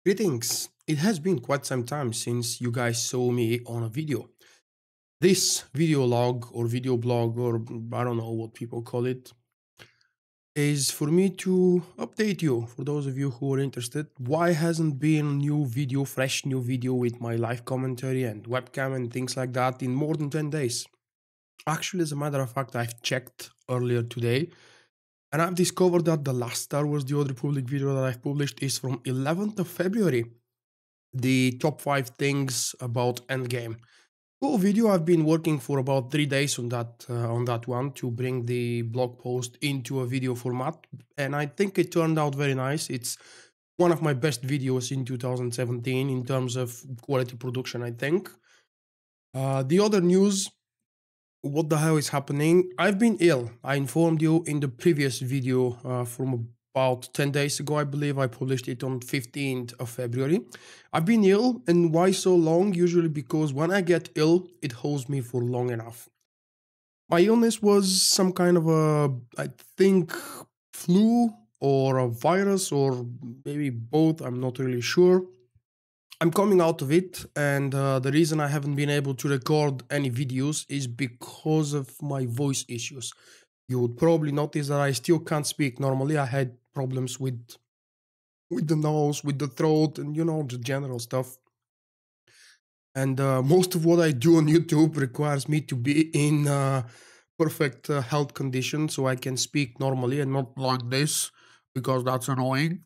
Greetings. It has been quite some time since you guys saw me on a video. This video log or video blog, or I don't know what people call it, is for me to update you. For those of you who are interested, why hasn't been new video, fresh new video with my live commentary and webcam and things like that in more than 10 days? Actually, as a matter of fact, I've checked earlier today and I've discovered that the last Star Wars The Old Republic video that I've published is from 11th of February. The top 5 things about Endgame. Cool video. I've been working for about 3 days on that one to bring the blog post into a video format, and I think it turned out very nice. It's one of my best videos in 2017 in terms of quality production, I think. The other news, what the hell is happening? I've been ill. I informed you in the previous video from about 10 days ago, I believe. I published it on 15th of February. I've been ill, and why so long? Usually because when I get ill, it holds me for long enough. My illness was some kind of I think, flu or a virus, or maybe both, I'm not really sure. I'm coming out of it, and the reason I haven't been able to record any videos is because of my voice issues. You would probably notice that I still can't speak normally. I had problems with the nose, with the throat, and the general stuff. And most of what I do on YouTube requires me to be in perfect health condition so I can speak normally and not like this, because that's annoying.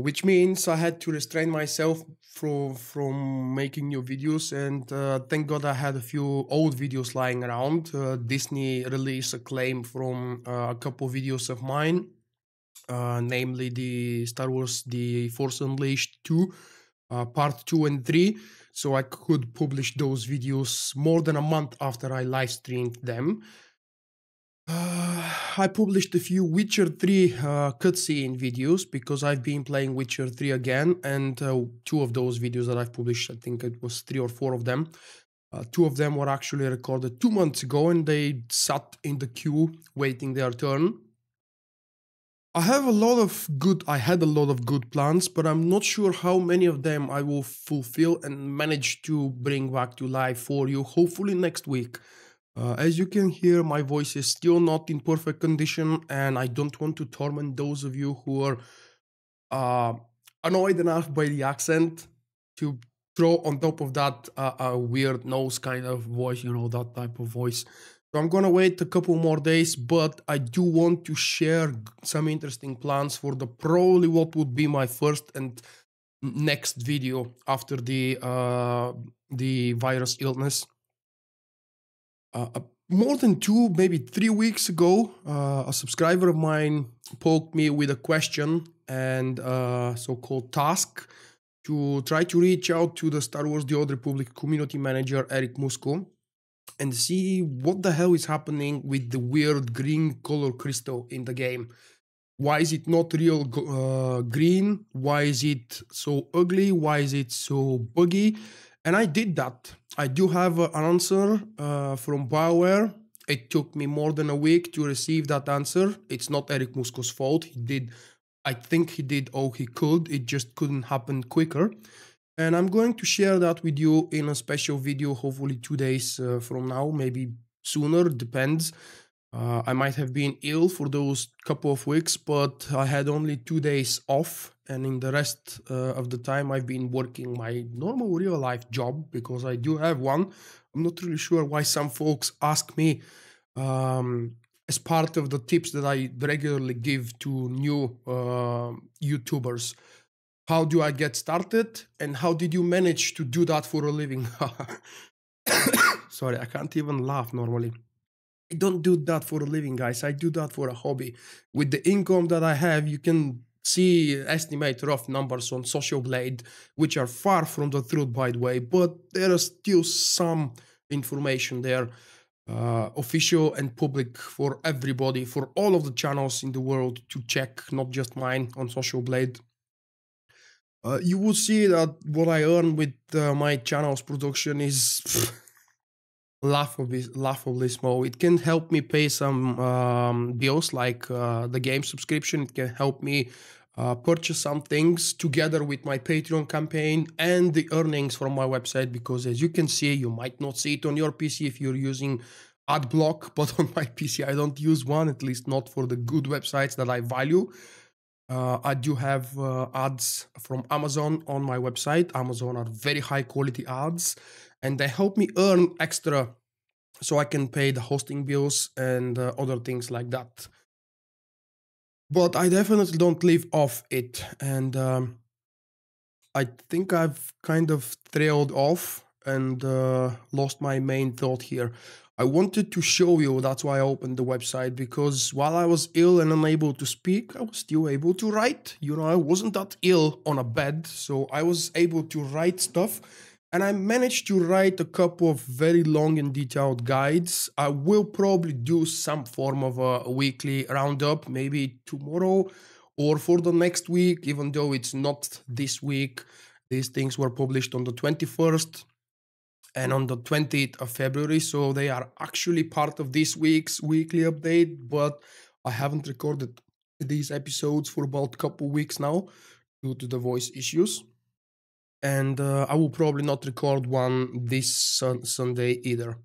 Which means I had to restrain myself from making new videos, and thank God I had a few old videos lying around. Disney released a claim from a couple videos of mine, namely the Star Wars The Force Unleashed 2, part 2 and 3, so I could publish those videos more than a month after I live streamed them. I published a few Witcher 3 cutscene videos because I've been playing Witcher 3 again, and 2 of those videos that I've published, I think it was 3 or 4 of them. 2 of them were actually recorded 2 months ago, and they sat in the queue waiting their turn. I had a lot of good plans, but I'm not sure how many of them I will fulfill and manage to bring back to life for you, hopefully next week. As you can hear, my voice is still not in perfect condition, and I don't want to torment those of you who are annoyed enough by the accent to throw on top of that a weird nose kind of voice, that type of voice. So I'm gonna wait a couple more days, but I do want to share some interesting plans for probably what would be my first and next video after the virus illness. More than 2, maybe 3 weeks ago, a subscriber of mine poked me with a question and a so-called task to try to reach out to the Star Wars The Old Republic community manager, Eric Musco, and see what the hell is happening with the weird green color crystal in the game. Why is it not real green? Why is it so ugly? Why is it so buggy? And I did that. I do have an answer from BioWare. It took me more than a week to receive that answer. It's not Eric Musco's fault. I think he did all he could. It just couldn't happen quicker. And I'm going to share that with you in a special video, hopefully 2 days from now, maybe sooner, depends. I might have been ill for those couple of weeks, but I had only 2 days off, and in the rest of the time I've been working my normal real life job, because I do have one. I'm not really sure why some folks ask me as part of the tips that I regularly give to new YouTubers. How do I get started, and how did you manage to do that for a living? Sorry, I can't even laugh normally. I don't do that for a living, guys. I do that for a hobby. With the income that I have, you can estimate rough numbers on Social Blade, which are far from the truth, by the way, but there is still some information there, official and public for everybody, for all of the channels in the world to check, not just mine, on Social Blade. You will see that what I earn with my channel's production is laughably small. It can help me pay some bills, like the game subscription. It can help me purchase some things together with my Patreon campaign and the earnings from my website, because as you can see, you might not see it on your PC if you're using AdBlock, but on my PC I don't use one, at least not for the good websites that I value. I do have ads from Amazon on my website. Amazon are very high quality ads, and they help me earn extra so I can pay the hosting bills and other things like that. But I definitely don't live off it. And I think I've kind of trailed off and lost my main thought here. I wanted to show you, that's why I opened the website, because while I was ill and unable to speak, I was still able to write. You know, I wasn't that ill on a bed, so I was able to write stuff. And I managed to write a couple of very long and detailed guides. I will probably do some form of a weekly roundup, maybe tomorrow or for the next week, even though it's not this week. These things were published on the 21st and on the 20th of February, so they are actually part of this week's weekly update, but I haven't recorded these episodes for about a couple weeks now due to the voice issues. And I will probably not record one this Sunday either.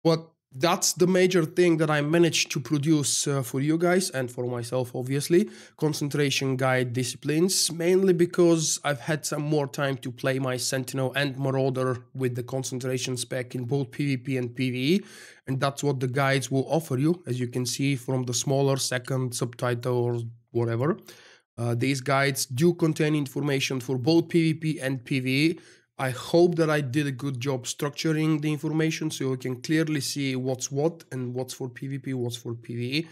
But that's the major thing that I managed to produce for you guys and for myself, obviously. Concentration guide disciplines, mainly because I've had some more time to play my Sentinel and Marauder with the concentration spec in both PvP and PvE. And that's what the guides will offer you, as you can see from the smaller second subtitle or whatever. These guides do contain information for both PvP and PvE. I hope that I did a good job structuring the information so you can clearly see what's what and what's for PvP, what's for PvE.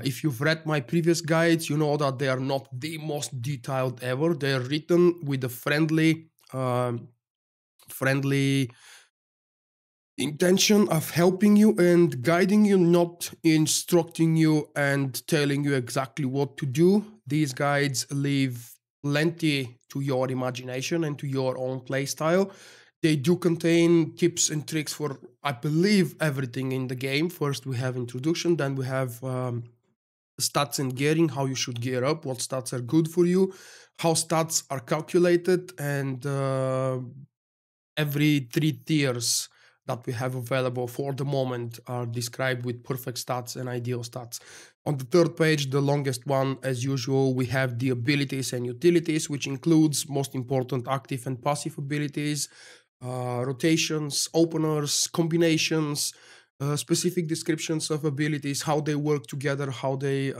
If you've read my previous guides, you know that they are not the most detailed ever. They are written with a friendly intention of helping you and guiding you, not instructing you and telling you exactly what to do. These guides leave plenty to your imagination and to your own playstyle. They do contain tips and tricks for, I believe, everything in the game. First we have introduction, then we have stats and gearing, how you should gear up, what stats are good for you, how stats are calculated, and every 3 tiers that we have available for the moment are described with perfect stats and ideal stats. On the 3rd page, the longest one, as usual, we have the abilities and utilities, which includes most important active and passive abilities, rotations, openers, combinations, specific descriptions of abilities, how they work together, how they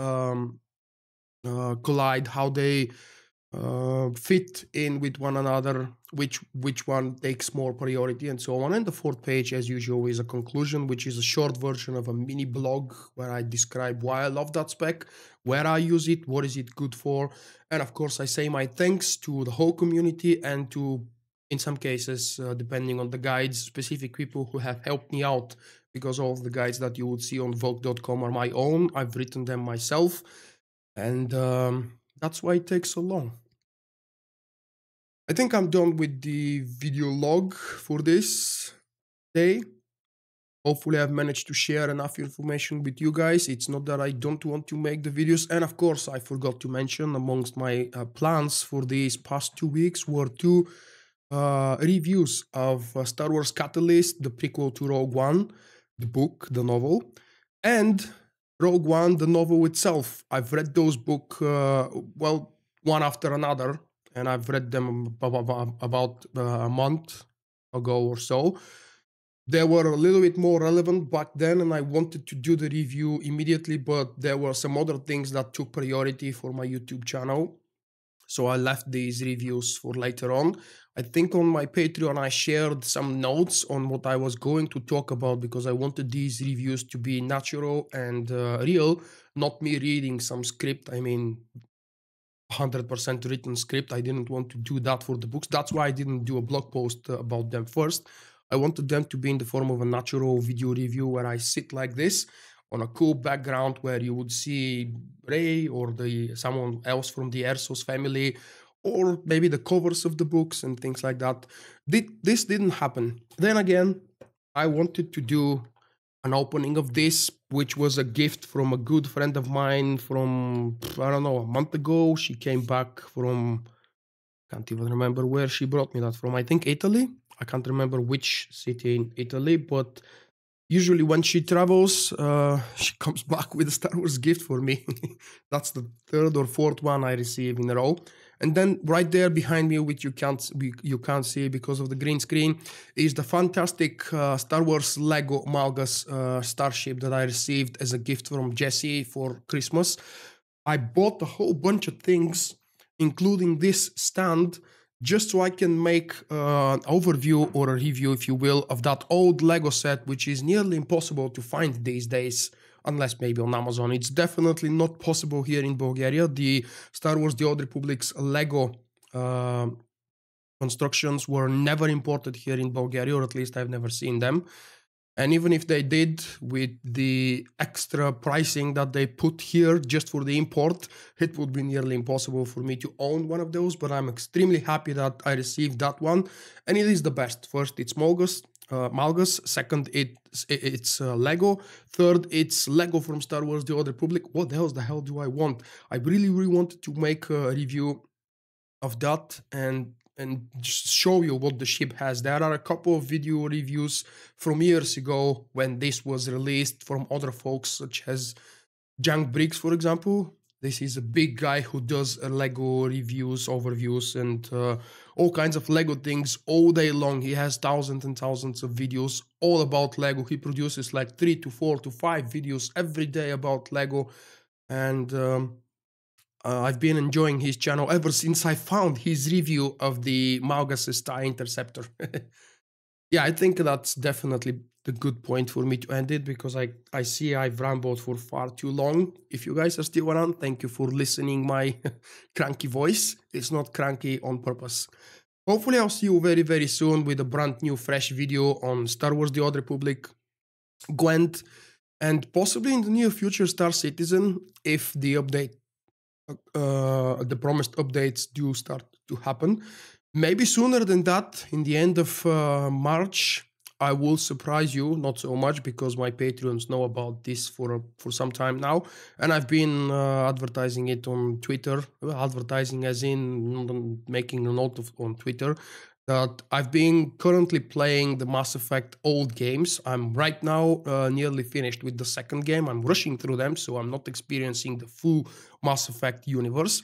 collide, how they fit in with one another, which one takes more priority, and so on. And the 4th page, as usual, is a conclusion, which is a short version of a mini blog where I describe why I love that spec, where I use it, what is it good for, and of course I say my thanks to the whole community and to, in some cases, depending on the guides, specific people who have helped me out, because all of the guides that you would see on Vulkk.com are my own. I've written them myself, and that's why it takes so long. I think I'm done with the video log for this day. Hopefully I've managed to share enough information with you guys. It's not that I don't want to make the videos. And of course, I forgot to mention amongst my plans for these past 2 weeks were 2 reviews of Star Wars Catalyst, the prequel to Rogue One, the book, the novel, and Rogue One, the novel itself. I've read those books, well, one after another, and I've read them about a month ago or so. They were a little bit more relevant back then, and I wanted to do the review immediately, but there were some other things that took priority for my YouTube channel. So I left these reviews for later on. I think on my Patreon I shared some notes on what I was going to talk about, because I wanted these reviews to be natural and real, not me reading some script. I mean, 100% written script. I didn't want to do that for the books. That's why I didn't do a blog post about them first. I wanted them to be in the form of a natural video review where I sit like this on a cool background where you would see Ray or someone else from the Ersos family, or maybe the covers of the books and things like that. This didn't happen. Then again, I wanted to do an opening of this, which was a gift from a good friend of mine from, I don't know, a month ago. She came back from, can't even remember where she brought me that from. I think Italy. I can't remember which city in Italy, but usually when she travels, she comes back with a Star Wars gift for me. That's the third or fourth one I receive in a row. And then right there behind me, which you can't see because of the green screen, is the fantastic Star Wars Lego Malgus starship that I received as a gift from Jesse for Christmas. I bought a whole bunch of things, including this stand, just so I can make an overview or a review, if you will, of that old Lego set, which is nearly impossible to find these days, unless maybe on Amazon. It's definitely not possible here in Bulgaria. The Star Wars The Old Republic's Lego constructions were never imported here in Bulgaria, or at least I've never seen them. And even if they did, with the extra pricing that they put here just for the import, it would be nearly impossible for me to own one of those. But I'm extremely happy that I received that one. And it is the best. First, it's Malgus. Second, it's Lego. Third, it's Lego from Star Wars The Old Republic. What else the hell do I want? I really, really wanted to make a review of that and just show you what the ship has. There are a couple of video reviews from years ago when this was released from other folks, such as Junk Briggs, for example. This is a big guy who does Lego reviews, overviews, and all kinds of Lego things all day long. He has thousands and thousands of videos all about Lego. He produces like 3 to 4 to 5 videos every day about Lego. And I've been enjoying his channel ever since I found his review of the Malgus Interceptor. Yeah, I think that's definitely the good point for me to end it, because I see I've rambled for far too long. If you guys are still around, thank you for listening my cranky voice. It's not cranky on purpose. Hopefully I'll see you very, very soon with a brand new fresh video on Star Wars The Old Republic, Gwent, and possibly in the near future Star Citizen, if the promised updates do start to happen. Maybe sooner than that, in the end of March, I will surprise you, not so much because my Patreons know about this for some time now, and I've been advertising it on Twitter, advertising as in making a note on Twitter, that I've been currently playing the Mass Effect old games. I'm right now nearly finished with the second game. I'm rushing through them, so I'm not experiencing the full Mass Effect universe.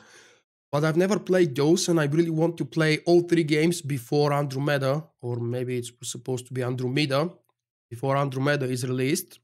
But I've never played those, and I really want to play all 3 games before Andromeda, or maybe it's supposed to be Andromeda, before Andromeda is released.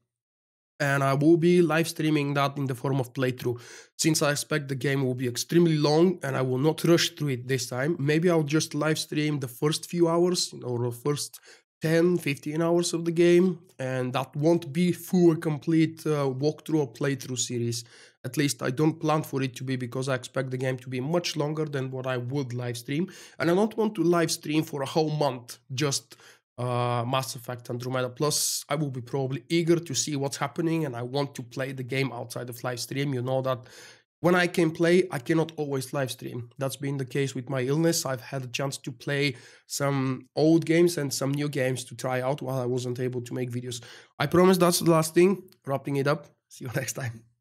And I will be live streaming that in the form of playthrough. Since I expect the game will be extremely long and I will not rush through it this time, maybe I'll just live stream the first few hours, or the first 10, 15 hours of the game, and that won't be full complete walkthrough or playthrough series. At least I don't plan for it to be, because I expect the game to be much longer than what I would live stream. And I don't want to live stream for a whole month, just Mass Effect Andromeda. Plus, I will be probably eager to see what's happening, and I want to play the game outside of live stream. You know that when I can play, I cannot always live stream. That's been the case with my illness. I've had a chance to play some old games and some new games to try out while I wasn't able to make videos. I promise that's the last thing. Wrapping it up. See you next time.